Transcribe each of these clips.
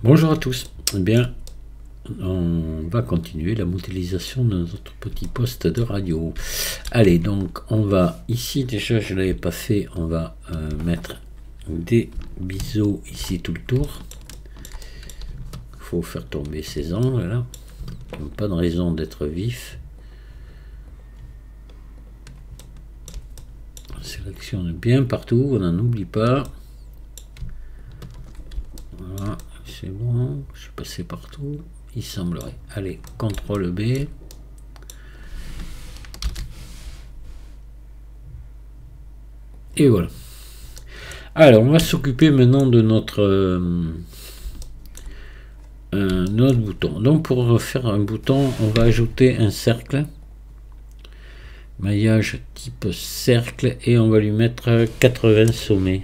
Bonjour à tous. Eh bien, on va continuer la modélisation de notre petit poste de radio. Allez, donc on va ici, déjà je ne l'avais pas fait, on va mettre des biseaux ici tout le tour. Il faut faire tomber ces angles là. Pas de raison d'être vif. On sélectionne bien partout, on n'en oublie pas. Voilà, c'est bon, je suis passé partout. Il semblerait. Allez, CTRL B. Et voilà. Alors, on va s'occuper maintenant de notre bouton. Donc, pour faire un bouton, on va ajouter un cercle. Maillage type cercle. Et on va lui mettre 80 sommets.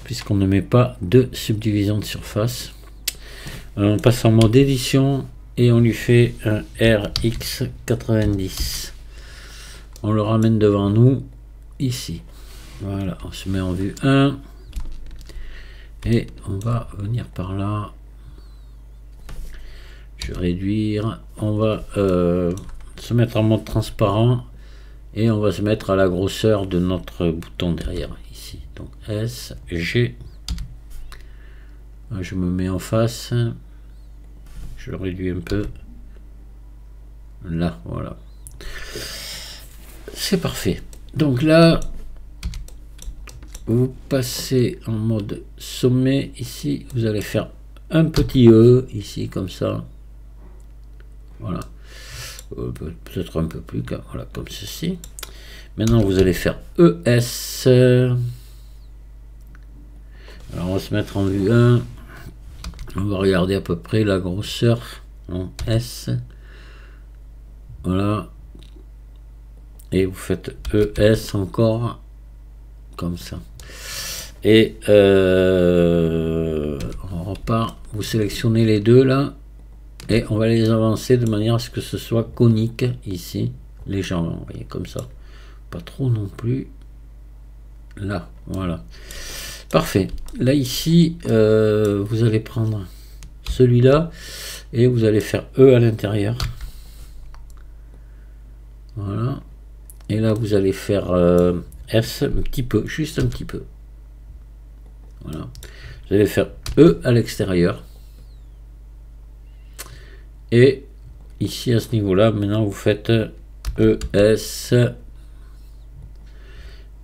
Puisqu'on ne met pas de subdivision de surface. On passe en mode édition. Et on lui fait un RX90. On le ramène devant nous. Ici. Voilà, on se met en vue 1 et on va venir par là. Je vais réduire, on va se mettre en mode transparent et on va se mettre à la grosseur de notre bouton derrière ici. Donc S, G, je me mets en face, je le réduis un peu là, voilà, c'est parfait. Donc là, vous passez en mode sommet. Ici, vous allez faire un petit E, ici, comme ça. Voilà. Peut-être un peu plus, voilà, comme ceci. Maintenant, vous allez faire ES. Alors, on va se mettre en vue 1. On va regarder à peu près la grosseur en S. Voilà. Et vous faites ES encore comme ça. Et on repart, vous sélectionnez les deux là et on va les avancer de manière à ce que ce soit conique ici, légèrement, vous voyez, comme ça, pas trop non plus, là, voilà, parfait. Là ici vous allez prendre celui-là et vous allez faire E à l'intérieur, voilà, et là vous allez faire S un petit peu, juste un petit peu. Voilà. Vous allez faire E à l'extérieur. Et ici à ce niveau-là, maintenant vous faites E, S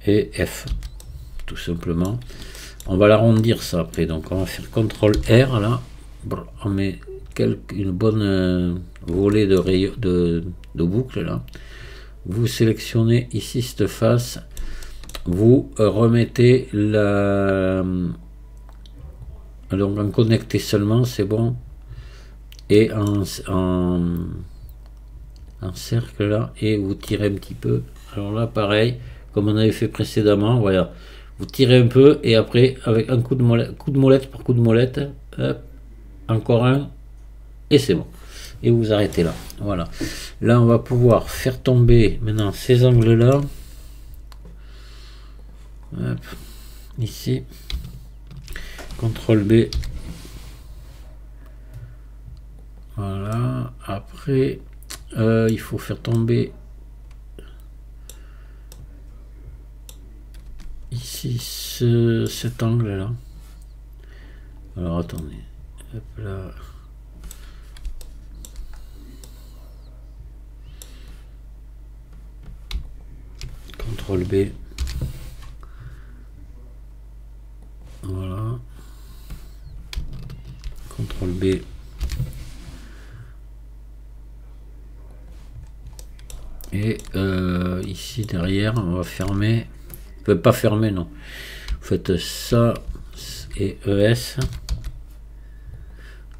et F. Tout simplement. On va l'arrondir ça après. Donc on va faire CTRL R là. On met une bonne volée de boucle là. Vous sélectionnez ici cette face. Vous remettez la, donc en connecté seulement, c'est bon, et en cercle là, et vous tirez un petit peu. Alors là pareil, comme on avait fait précédemment, voilà, vous tirez un peu et après avec un coup de molette par coup de molette, hop, encore un et c'est bon, et vous arrêtez là. Voilà, là on va pouvoir faire tomber maintenant ces angles là. Hop, ici, CTRL B, voilà. Après il faut faire tomber ici cet angle là. Alors attendez, hop là, CTRL B. Voilà, CTRL B, et ici derrière on va fermer, pas fermer, non, vous faites ça et ES.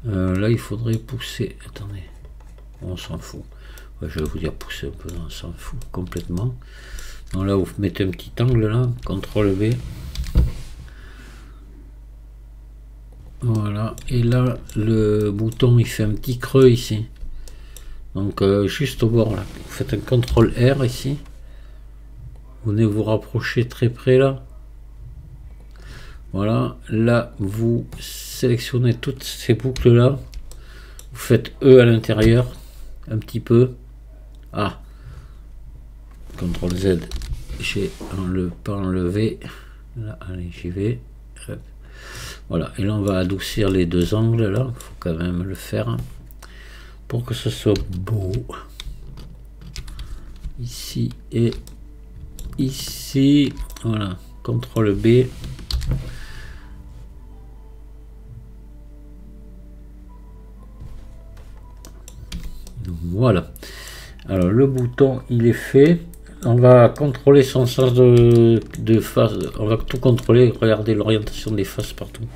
Là il faudrait pousser, attendez, on s'en fout, ouais, je vais vous dire pousser un peu, on s'en fout complètement. Donc là vous mettez un petit angle là, CTRL B. Voilà, et là le bouton il fait un petit creux ici, donc juste au bord là, vous faites un CTRL R ici, vous venez vous rapprocher très près là, Voilà, là vous sélectionnez toutes ces boucles là, vous faites E à l'intérieur un petit peu. Ah, CTRL Z, j'ai pas enlevé là. Allez, j'y vais. Hop. Voilà, et là on va adoucir les deux angles là, il faut quand même le faire pour que ce soit beau, ici et ici. Voilà, CTRL B. Voilà, alors le bouton il est fait. On va contrôler son sens de face, on va tout contrôler, regarder l'orientation des faces partout.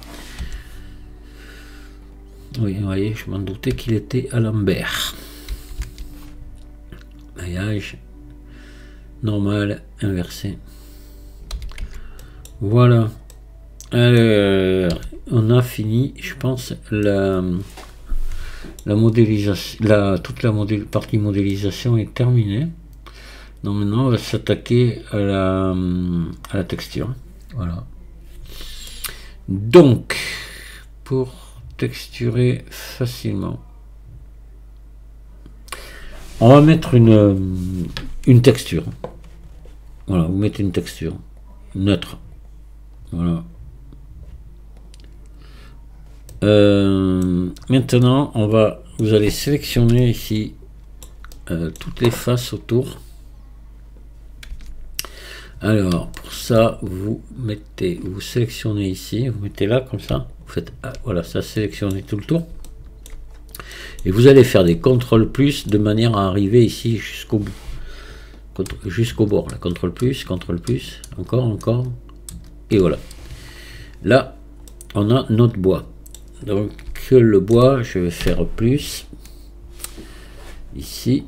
Oui, vous voyez, je m'en doutais qu'il était à l'envers. Maillage normal, inversé. Voilà. Alors, on a fini, je pense, la modélisation, toute la partie modélisation est terminée. Donc maintenant, on va s'attaquer à la texture. Voilà. Donc, pour texturer facilement, on va mettre une texture. Voilà, vous mettez une texture neutre. Voilà. Maintenant, vous allez sélectionner ici toutes les faces autour. Alors pour ça, vous sélectionnez ici, vous mettez là comme ça, vous faites voilà, ça sélectionne tout le tour. Et vous allez faire des CTRL plus de manière à arriver ici jusqu'au bout, jusqu'au bord. Là, CTRL plus, encore, et voilà. Là, on a notre bois. Donc le bois, je vais faire plus ici.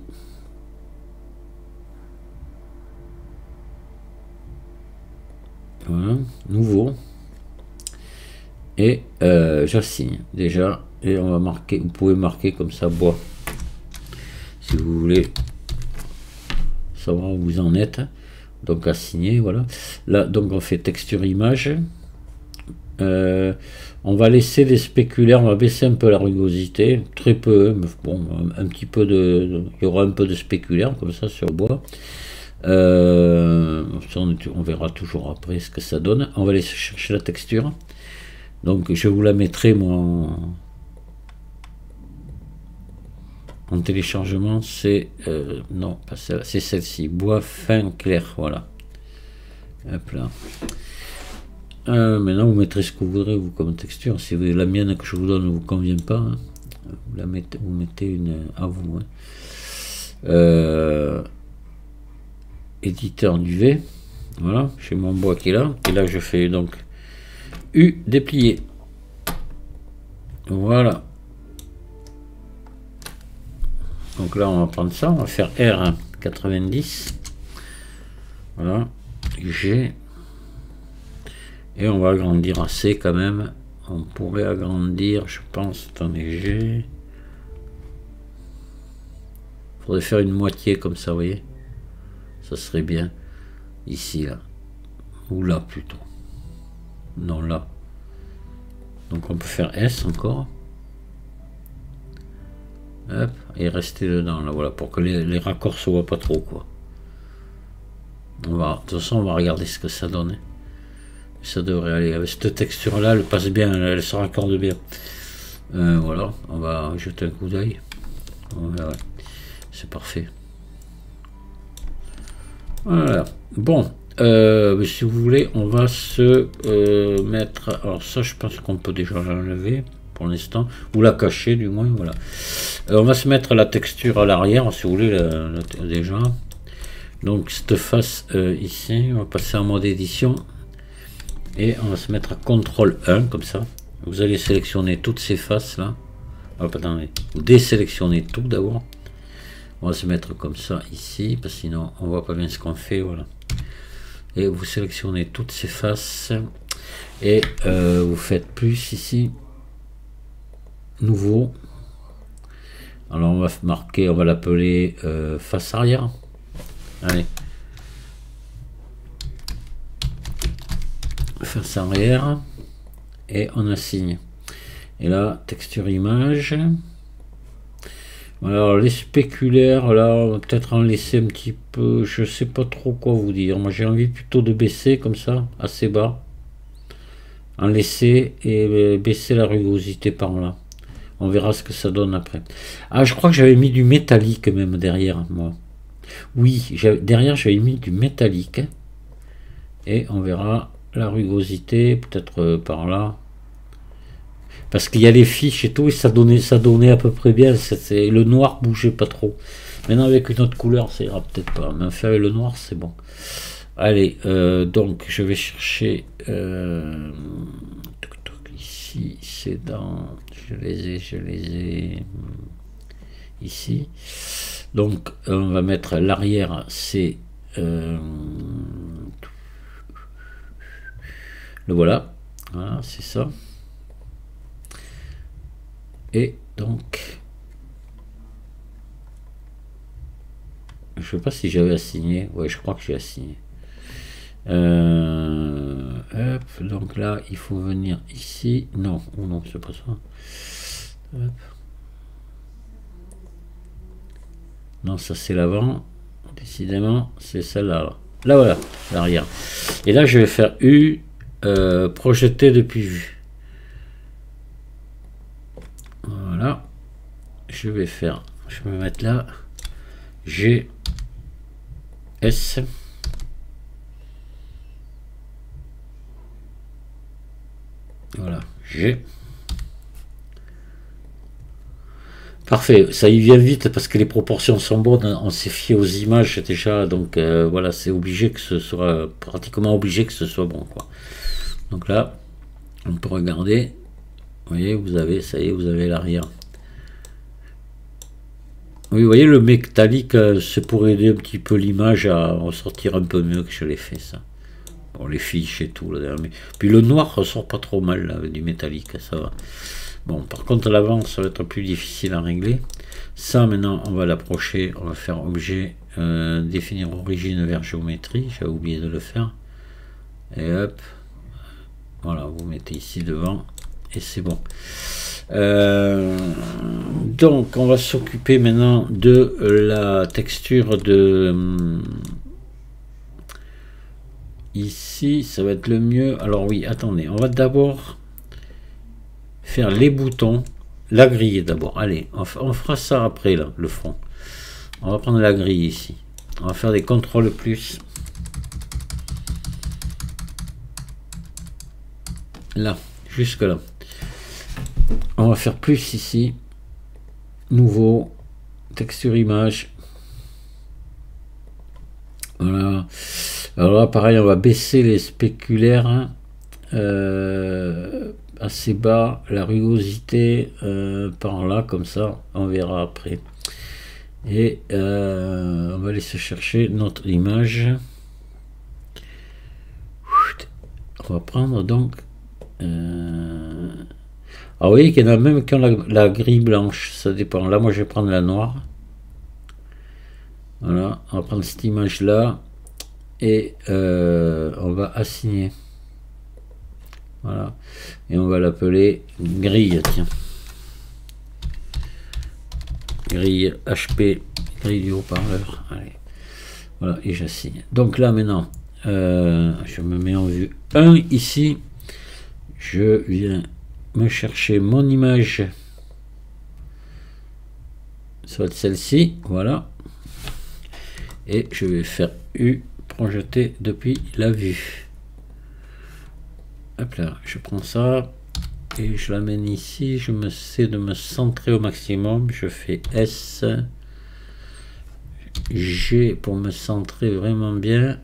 Voilà, nouveau. Et j'assigne déjà. Et on va marquer, vous pouvez marquer comme ça bois. Si vous voulez savoir où vous en êtes. Donc assigner, voilà. Là, donc on fait texture image. On va laisser les spéculaires, on va baisser un peu la rugosité, très peu, mais bon, un petit peu il y aura un peu de spéculaire comme ça sur le bois. On verra toujours après ce que ça donne. On va aller chercher la texture. Donc je vous la mettrai moi en téléchargement. C'est non pas celle, c'est celle-ci, bois fin clair. Voilà. Hop là. Maintenant vous mettrez ce que vous voudrez vous comme texture. Si la mienne que je vous donne ne vous convient pas, hein, vous mettez une à vous. Hein. Éditeur duvet, voilà, j'ai mon bois qui est là, et là je fais donc U déplié, voilà. Donc là on va prendre ça, on va faire R 90, voilà, G, et on va agrandir assez quand même. On pourrait agrandir, je pense, attendez, G, faudrait faire une moitié comme ça, vous voyez. Ça serait bien ici, là, ou là plutôt. Non, là. Donc on peut faire S encore. Hop, et rester dedans, là, voilà, pour que les raccords se voient pas trop, quoi. De toute façon, on va regarder ce que ça donne. Hein. Ça devrait aller. Avec cette texture-là, elle passe bien, elle se raccorde bien. Voilà, on va jeter un coup d'œil. Voilà, c'est parfait. Voilà, bon, si vous voulez, on va se mettre, alors ça je pense qu'on peut déjà l'enlever pour l'instant, ou la cacher du moins, voilà. On va se mettre la texture à l'arrière, si vous voulez, déjà. Donc cette face ici, on va passer en mode édition, et on va se mettre à CTRL 1, comme ça. Vous allez sélectionner toutes ces faces là. Alors, attendez, vous désélectionnez tout d'abord. On va se mettre comme ça ici, parce que sinon on voit pas bien ce qu'on fait, voilà. Et vous sélectionnez toutes ces faces et vous faites plus ici, nouveau. Alors on va marquer, on va l'appeler face arrière. Allez, face arrière, et on assigne. Et là, texture image. Alors les spéculaires, là, on va peut-être en laisser un petit peu, je sais pas trop quoi vous dire. Moi j'ai envie plutôt de baisser comme ça, assez bas. En laisser et baisser la rugosité par là. On verra ce que ça donne après. Ah, je crois que j'avais mis du métallique même derrière, moi. Oui, derrière j'avais mis du métallique. Et on verra la rugosité, peut-être par là. Parce qu'il y a les fiches et tout, et ça donnait à peu près bien. Le noir bougeait pas trop. Maintenant avec une autre couleur, ça ira peut-être pas. Mais enfin avec le noir, c'est bon. Allez, donc je vais chercher... ici, c'est dans... Je les ai... Ici. Donc on va mettre l'arrière, c'est... le voilà. Voilà, c'est ça. Et donc, je sais pas si j'avais assigné. Ouais, je crois que j'ai assigné. Hop, donc là, il faut venir ici. Non, non, c'est pas ça. Hop. Non, ça c'est l'avant. Décidément, c'est celle-là. Là, voilà, l'arrière. Et là, je vais faire U, projeter depuis vue. Voilà, je vais faire, je vais me mettre là, G, S, voilà, G. Parfait, ça y vient vite parce que les proportions sont bonnes, on s'est fié aux images déjà, donc voilà, c'est obligé que ce soit, pratiquement obligé que ce soit bon, quoi. Donc là, on peut regarder, vous voyez, vous avez, ça y est, vous avez l'arrière. Oui, vous voyez, le métallique, c'est pour aider un petit peu l'image à ressortir un peu mieux que je l'ai fait, ça. Bon, les fiches et tout, là, mais... Puis le noir ressort pas trop mal, là, avec du métallique, ça va. Bon, par contre, l'avant, ça va être plus difficile à régler. Ça, maintenant, on va l'approcher, on va faire objet, définir origine vers géométrie, j'ai oublié de le faire. Et hop, voilà, vous mettez ici devant, et c'est bon. Donc on va s'occuper maintenant de la texture de ici, ça va être le mieux. Alors oui, attendez, on va d'abord faire les boutons, la grille d'abord. Allez, on fera ça après là, le fond. On va prendre la grille ici, on va faire des contrôles plus là, jusque là. On va faire plus ici, nouveau, texture image. Voilà. Alors là, pareil, on va baisser les spéculaires assez bas, la rugosité par là, comme ça, on verra après. Et on va aller se chercher notre image. On va prendre donc... Ah, vous voyez qu'il y en a même qui ont la grille blanche, ça dépend. Là, moi, je vais prendre la noire. Voilà, on va prendre cette image-là et on va assigner. Voilà, et on va l'appeler grille, tiens. Grille HP, grille du haut-parleur. Allez, voilà, et j'assigne. Donc là, maintenant, je me mets en vue 1 ici. Je viens me chercher mon image, ça va être celle-ci, voilà, et je vais faire U, projeter depuis la vue. Hop là, je prends ça et je l'amène ici, je me sais de me centrer au maximum, je fais S, G pour me centrer vraiment bien.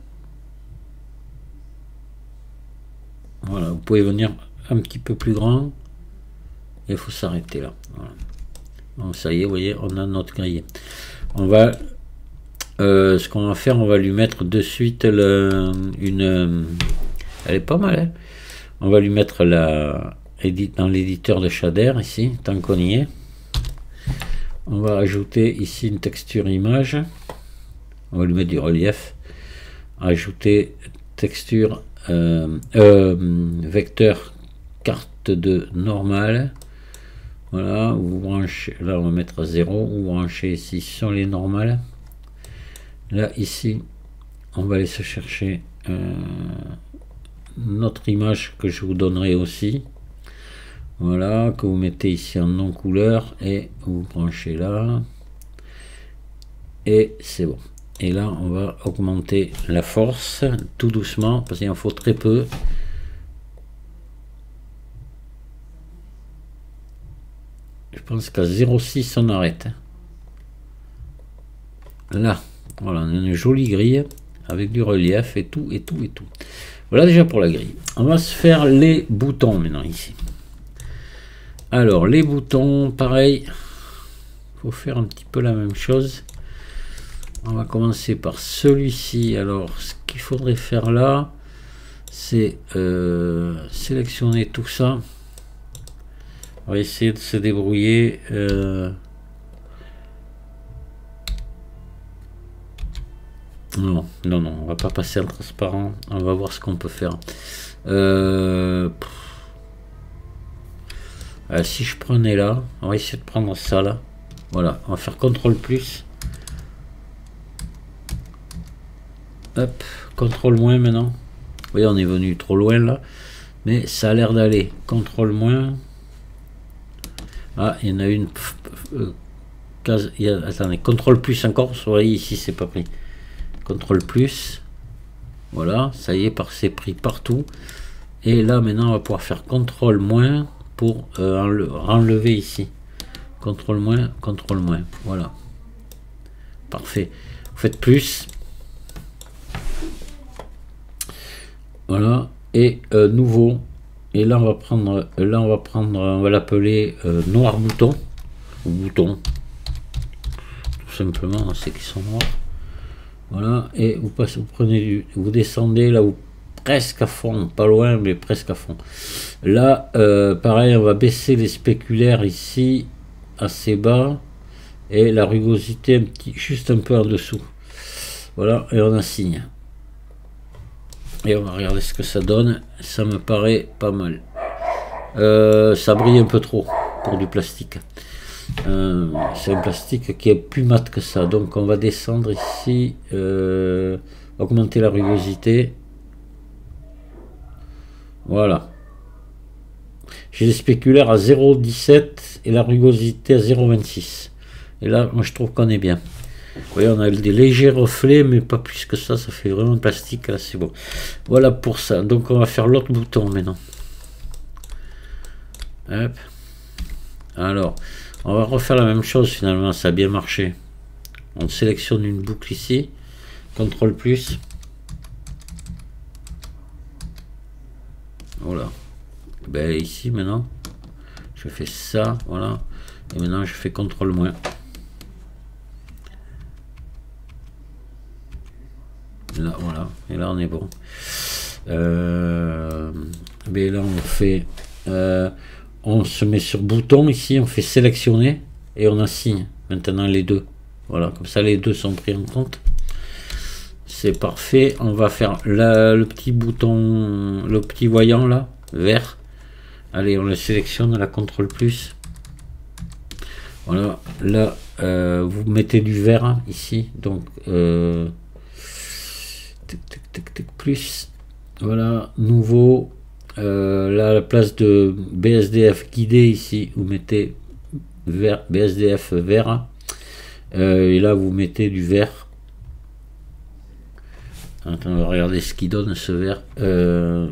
Voilà, vous pouvez venir un petit peu plus grand. Il faut s'arrêter là. Voilà. Donc ça y est, vous voyez, on a notre grille. On va, ce qu'on va faire, on va lui mettre de suite elle est pas mal. Hein, on va lui mettre dans l'éditeur de shader ici, tant qu'on y est. On va ajouter ici une texture image. On va lui mettre du relief. Ajouter texture vecteur carte de normale. Voilà, vous branchez, là on va mettre à 0, vous branchez ici sur les normales. Là ici, on va aller se chercher notre image que je vous donnerai aussi. Voilà, que vous mettez ici en non couleur et vous branchez là. Et c'est bon. Et là, on va augmenter la force tout doucement parce qu'il en faut très peu. Je pense qu'à 0,6 on arrête. Là, voilà, on a une jolie grille avec du relief et tout, et tout, et tout. Voilà déjà pour la grille. On va se faire les boutons maintenant ici. Alors, les boutons, pareil, faut faire un petit peu la même chose. On va commencer par celui-ci. Alors, ce qu'il faudrait faire là, c'est sélectionner tout ça. On va essayer de se débrouiller. Non, non, non, on va pas passer en transparent. On va voir ce qu'on peut faire. Si je prenais là, on va essayer de prendre ça là. Voilà, on va faire CTRL plus. Hop, CTRL moins maintenant. Vous voyez, on est venu trop loin là. Mais ça a l'air d'aller. CTRL moins. Ah, il y en a une case. Attendez, CTRL plus encore. Vous voyez, ici, c'est pas pris. CTRL plus. Voilà, ça y est, c'est pris partout. Et là, maintenant, on va pouvoir faire CTRL moins pour enlever ici. CTRL moins, CTRL moins. Voilà. Parfait. Vous faites plus. Voilà. Et nouveau. Et là, on va prendre, on va l'appeler noir bouton. Ou bouton. Tout simplement, c'est qu'ils sont noirs. Voilà. Et vous passez, vous descendez là où presque à fond, pas loin, mais presque à fond. Là, pareil, on va baisser les spéculaires ici, assez bas, et la rugosité juste un peu en dessous. Voilà, et on assigne. Et on va regarder ce que ça donne. Ça me paraît pas mal. Ça brille un peu trop pour du plastique. C'est un plastique qui est plus mat que ça. Donc on va descendre ici, augmenter la rugosité. Voilà. J'ai des spéculaires à 0,17 et la rugosité à 0,26. Et là, moi je trouve qu'on est bien. Vous voyez, on a des légers reflets, mais pas plus que ça. Ça fait vraiment plastique. Là, c'est bon. Voilà pour ça. Donc on va faire l'autre bouton maintenant. Hop. Alors, on va refaire la même chose finalement. Ça a bien marché. On sélectionne une boucle ici. CTRL plus. Voilà. Ben ici maintenant, je fais ça, voilà. Et maintenant je fais CTRL moins. Là, voilà. Et là on est bon. Mais là on fait, on se met sur bouton ici, on fait sélectionner et on assigne maintenant les deux. Voilà, comme ça les deux sont pris en compte. C'est parfait. On va faire le petit bouton, le petit voyant là, vert. Allez, on le sélectionne, la CTRL plus. Voilà, là, vous mettez du vert hein, ici, donc plus. Voilà, nouveau. Là, à la place de BSDF guidé ici, vous mettez vert, BSDF vert. Et là, vous mettez du vert. Attends, on va regarder ce qui donne ce vert.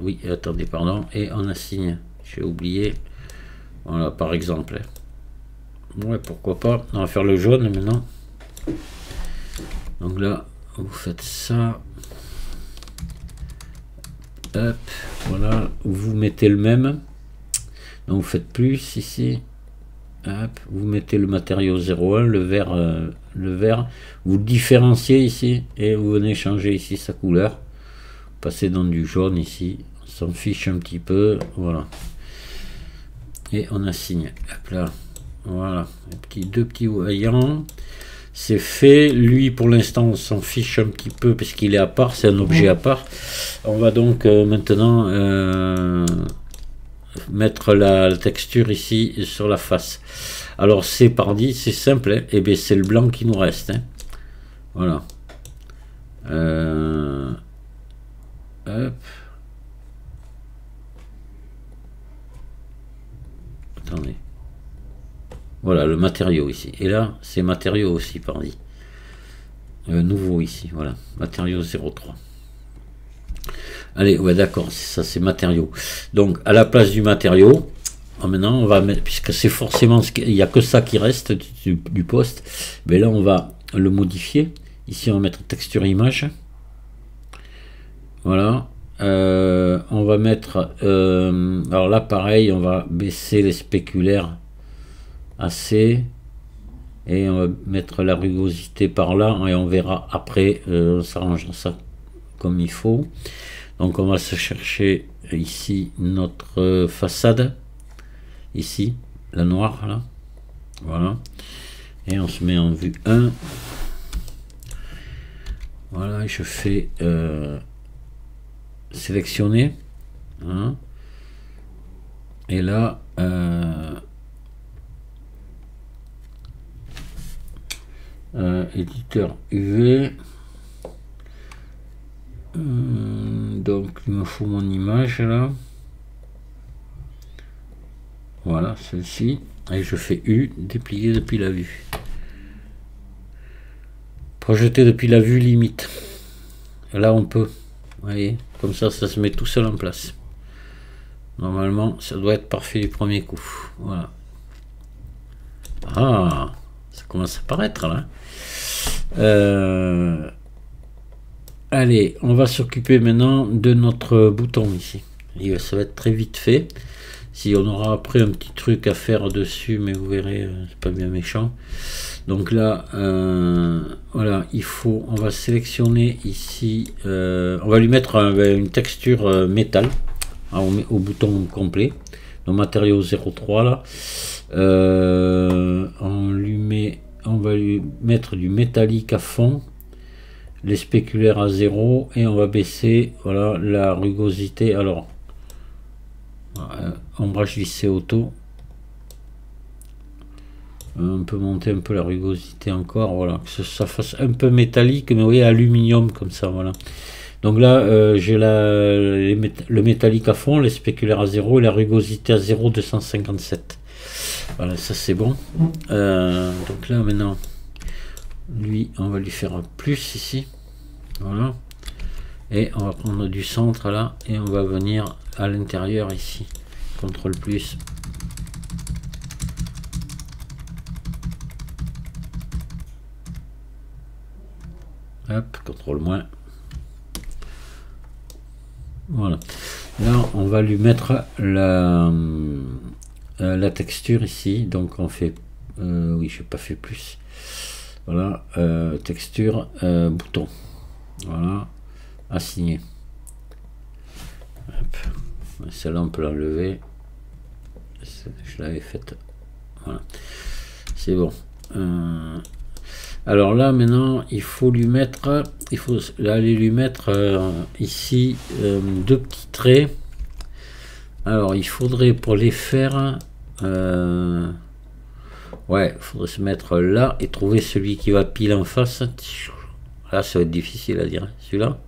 Oui, attendez, pardon. Et on assigne. J'ai oublié. Voilà, par exemple. Ouais, pourquoi pas. On va faire le jaune maintenant. Donc là, vous faites ça. Hop, voilà. Vous mettez le même. Donc vous faites plus ici. Hop, vous mettez le matériau 01, le vert. Vous le différenciez ici et vous venez changer ici sa couleur. Passez dans du jaune ici. On s'en fiche un petit peu. Voilà. Et on assigne. Hop là. Voilà. Deux petits voyants. C'est fait. Lui, pour l'instant, on s'en fiche un petit peu parce qu'il est à part. C'est un objet à part. On va donc maintenant mettre la texture ici sur la face. Alors c'est parti, c'est simple, hein. Et bien c'est le blanc qui nous reste, hein. Voilà. Hop. Attendez. Voilà le matériau ici. Et là c'est matériau aussi, pardi. Nouveau ici, voilà. Matériau 03. Allez, ouais, d'accord, ça c'est matériau. Donc à la place du matériau, maintenant on va mettre, puisque c'est forcément, il n'y a que ça qui reste du poste, mais là on va le modifier. Ici on va mettre texture image. Voilà. On va mettre, alors là pareil, on va baisser les spéculaires assez. Et on va mettre la rugosité par là et on verra après, on s'arrangera ça comme il faut. Donc on va se chercher ici notre façade, ici la noire là, voilà, et on se met en vue 1. Voilà, je fais sélectionner, hein, et là éditeur UV. Donc il me faut mon image là, voilà, celle-ci, et je fais U, déplier depuis la vue, projeter depuis la vue limite. Et là on peut, vous voyez, comme ça se met tout seul en place. Normalement ça doit être parfait du premier coup. Voilà. Ah, ça commence à apparaître là. Allez, on va s'occuper maintenant de notre bouton ici. Et ça va être très vite fait. Si on aura après un petit truc à faire dessus, mais vous verrez, c'est pas bien méchant. Donc là, voilà, on va sélectionner ici, on va lui mettre une texture métal, au bouton complet. Donc matériau 03 là, on va lui mettre du métallique à fond, les spéculaires à 0, et on va baisser, voilà, la rugosité. Alors ombrage lissé auto, on peut monter un peu la rugosité encore, voilà, que ça fasse un peu métallique, mais vous voyez, aluminium comme ça, voilà. Donc là j'ai le métallique à fond, les spéculaires à 0 et la rugosité à 0, 257. Voilà, ça c'est bon. Donc là maintenant, lui on va lui faire un plus ici, voilà, et on va prendre du centre là et on va venir à l'intérieur ici, contrôle plus, hop, contrôle moins. Voilà, là on va lui mettre la texture ici, donc on fait oui, je n'ai pas fait plus, voilà, texture bouton, voilà, assigner. Celle-là on peut l'enlever, je l'avais faite, voilà, c'est bon. Alors là maintenant il faut lui mettre, aller lui mettre ici deux petits traits. Alors il faudrait, pour les faire, ouais, il faudrait se mettre là et trouver celui qui va pile en face. Là ça va être difficile à dire. Celui-là,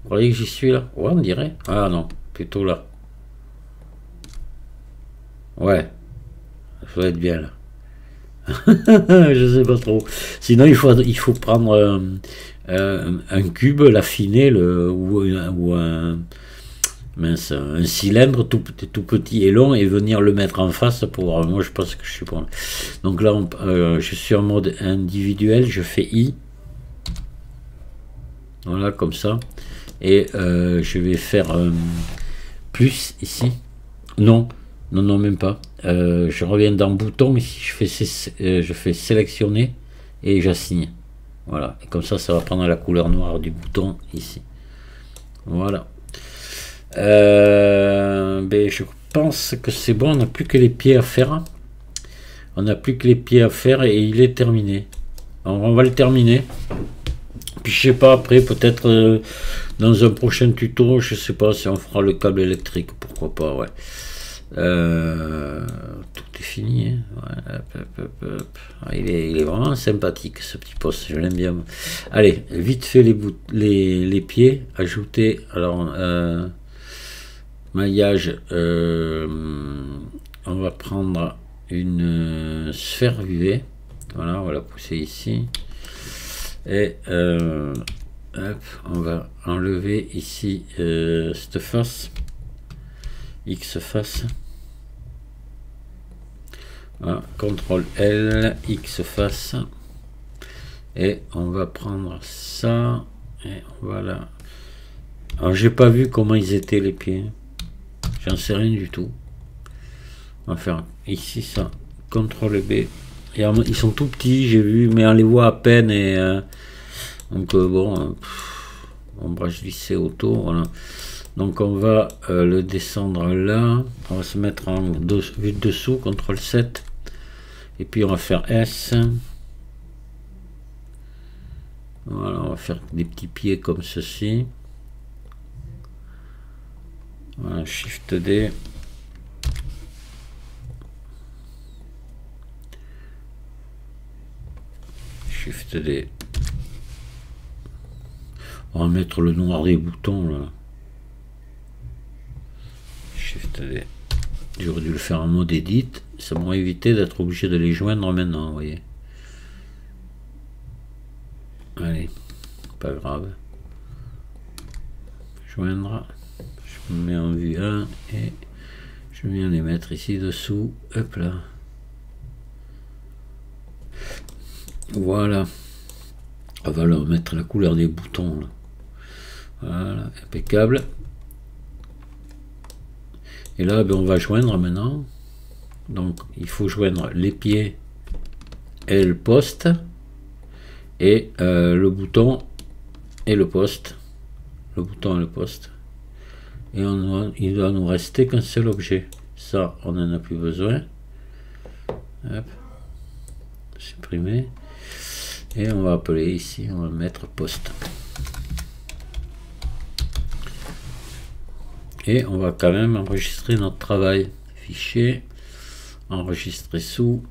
vous croyez que j'y suis là? Ouais, on dirait. Ah non, plutôt là. Ouais, ça va être bien là. Je sais pas trop. Sinon il faut prendre un cube, l'affiner, ou un cylindre tout petit et long, et venir le mettre en face pour voir. Moi je pense que je suis bon. Donc là je suis en mode individuel, je fais I, voilà, comme ça, et je vais faire plus ici. Non, même pas. Je reviens dans bouton ici, je fais sélectionner et j'assigne, voilà, et comme ça va prendre la couleur noire du bouton ici, voilà. Ben, je pense que c'est bon, on n'a plus que les pieds à faire, et il est terminé. Alors, on va le terminer, puis je sais pas, après peut-être dans un prochain tuto, je sais pas si on fera le câble électrique, pourquoi pas, ouais. Tout est fini. Hein. Ouais, ah, il est vraiment sympathique ce petit poste, je l'aime bien. Allez, vite fait les pieds, ajouter. Alors, maillage, on va prendre une sphère UV. Voilà, on va la pousser ici. Et hop, on va enlever ici cette face. X face. Voilà, CTRL L, X face. Et on va prendre ça. Et voilà. Alors j'ai pas vu comment ils étaient les pieds. J'en sais rien du tout. On va faire ici ça. CTRL B. Et ils sont tout petits, j'ai vu, mais on les voit à peine. Et donc bon, ombrage lissé autour. Voilà. Donc on va le descendre là. On va se mettre en vue de dessous, CTRL 7. Et puis on va faire S. Voilà, on va faire des petits pieds comme ceci. Voilà, Shift D. Shift D. On va mettre le noir des boutons là. Shift D. J'aurais dû le faire en mode edit. Ça m'aurait évité d'être obligé de les joindre maintenant, vous voyez. Allez, pas grave. Joindre. Je me mets en vue 1 et je viens les mettre ici dessous. Hop là. Voilà. On va leur mettre la couleur des boutons là. Voilà, impeccable. Et là, ben, on va joindre maintenant. Donc, il faut joindre les pieds et le poste. Et le bouton et le poste. Le bouton et le poste. Et il doit nous rester qu'un seul objet. Ça, on n'en a plus besoin. Hop. Supprimer. Et on va appeler ici, on va mettre poste. Et on va quand même enregistrer notre travail. Fichier, enregistrer sous.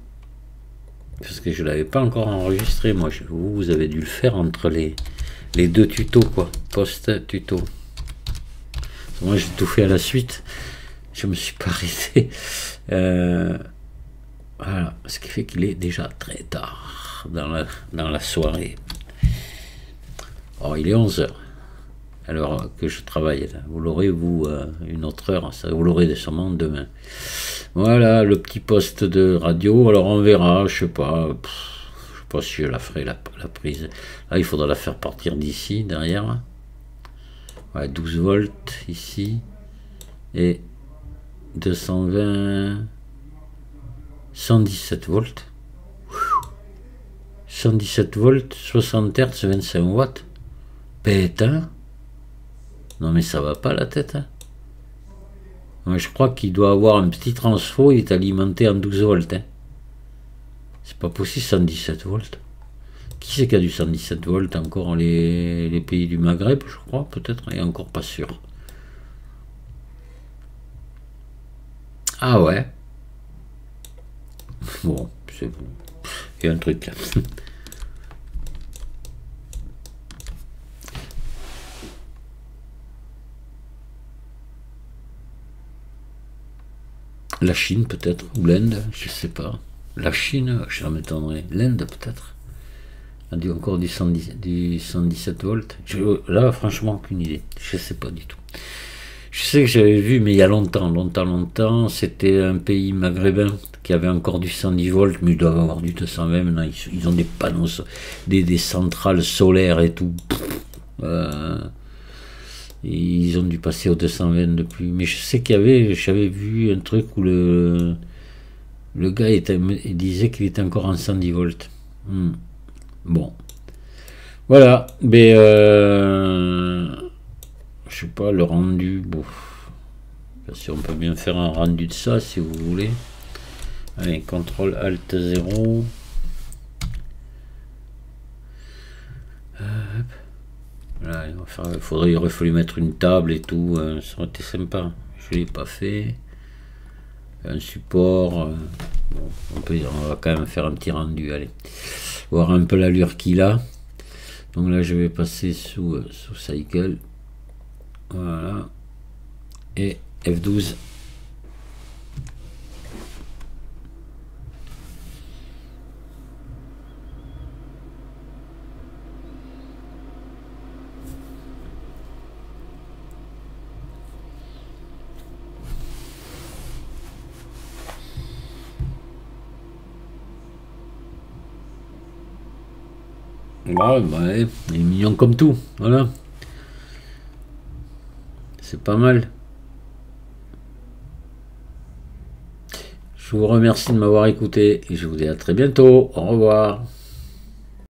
Parce que je ne l'avais pas encore enregistré. Moi, vous avez dû le faire entre les deux tutos, quoi. Poste, tuto. Moi, j'ai tout fait à la suite. Je me suis pas arrêté. Voilà. Ce qui fait qu'il est déjà très tard dans la soirée. Oh, il est 11h. Alors que je travaille là. Vous l'aurez, vous, une autre heure. Ça, vous l'aurez sûrement demain. Voilà, le petit poste de radio. Alors, on verra. Je sais pas si je la ferai, la prise. Là, il faudra la faire partir d'ici, derrière. Ouais, 12 volts ici. Et 220... 117 volts. 117 volts, 60 Hz, 25 watts. Putain. Non mais ça va pas la tête. Hein. Moi, je crois qu'il doit avoir un petit transfo, il est alimenté en 12 volts. Hein. C'est pas possible 117 volts. Qui c'est qui a du 117 volts encore les pays du Maghreb, je crois, peut-être, et encore pas sûr. Ah ouais. Bon, c'est bon. Il y a un truc là. La Chine peut-être, ou l'Inde, je sais pas. La Chine, je m'étonnerais. L'Inde peut-être. A dû encore du 117 volts. Là, franchement, aucune idée. Je sais pas du tout. Je sais que j'avais vu, mais il y a longtemps, c'était un pays maghrébin qui avait encore du 110 volts, mais ils doivent avoir du 220. Maintenant, ils ont des panneaux, des centrales solaires et tout. Ils ont dû passer au 220 depuis. Mais je sais j'avais vu un truc où le gars il disait qu'il était encore en 110 volts. Bon. Voilà. Mais je sais pas, le rendu. Bon. Si on peut bien faire un rendu de ça si vous voulez. Allez, CTRL ALT 0. Voilà, il aurait fallu mettre une table et tout, ça aurait été sympa. Je l'ai pas fait. un support. Bon, on va quand même faire un petit rendu, allez. Voir un peu l'allure qu'il a. Donc là, je vais passer sous Cycle. Voilà. Et F12. Ouais, il est mignon comme tout, voilà. C'est pas mal. Je vous remercie de m'avoir écouté et je vous dis à très bientôt. Au revoir.